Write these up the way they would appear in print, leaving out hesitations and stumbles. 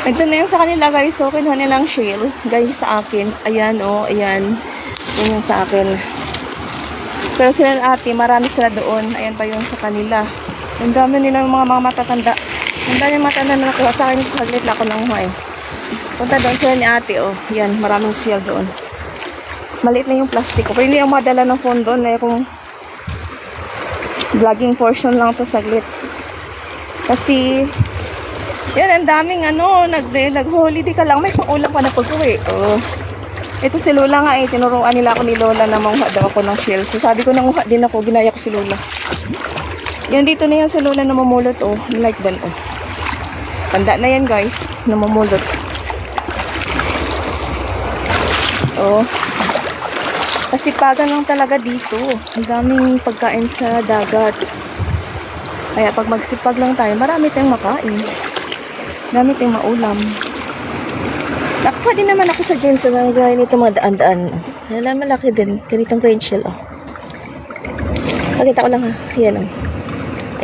Ito na yung sa kanila guys. So, kinuha nilang shell. Guys, sa akin. Ayan, oh. Ayan. Yan yung sa akin. Pero sila ate, marami sila doon. Ayan pa yung sa kanila. Ang dami nila yung mga matatanda. Ang dami yung matanda na nakuha sa akin. Saglit lang ako nanguha eh. Punta doon sila ni ate, oh. Yan, maraming shell doon. Maliit na yung plastic ko. Pero hindi yung madala ng phone doon. Eh, kung vlogging portion lang to saglit. Kasi, yan, ang daming ano, nag-holiday ka lang. May pangulang pa na pag-uwi. Oh. Ito si Lola nga eh. Tinuruan nila ako ni Lola na manguha daw ako ng shell. So, sabi ko nanguha din ako. Ginaya ko si Lola. Yan, dito na yan si Lola na mamulot, oh. Like ban, oh. Tanda na yan, guys. Na mamulot. Oh. Kasipagan lang talaga dito. Ang daming pagkain sa dagat. Kaya pag magsipag lang tayo, marami tayong makain. Marami tayong maulam. Nakuha din naman ako sa dyan sa gaya nito mga daan-daan. Kaya malaki din. Ganitong green shell. Oh. Pakita ko lang ha. Ayan oh.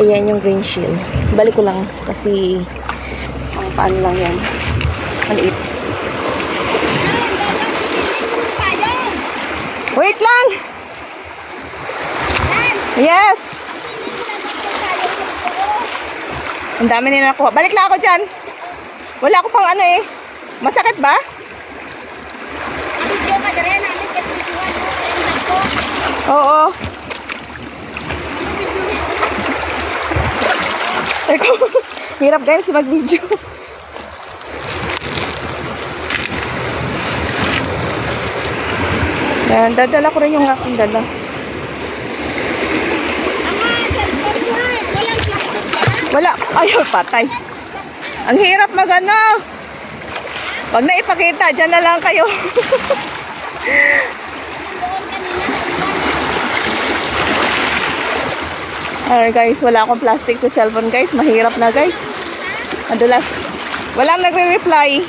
Ayan yung green shell. Balik ko lang kasi ang paano lang yan. Maliit. Wait lang! Yes! Ang dami nila nakuha. Balik lang ako dyan. Wala ako pang ano eh. Masakit ba? Oo. Eko, hirap guys mag-video. Yan, dadala ko rin yung aking dala. Wala. Ayaw, patay. Ang hirap magano. Pag naipakita, dyan na lang kayo. Alright guys, wala akong plastic sa cellphone guys. Mahirap na guys. Madulas. Walang nagre-reply.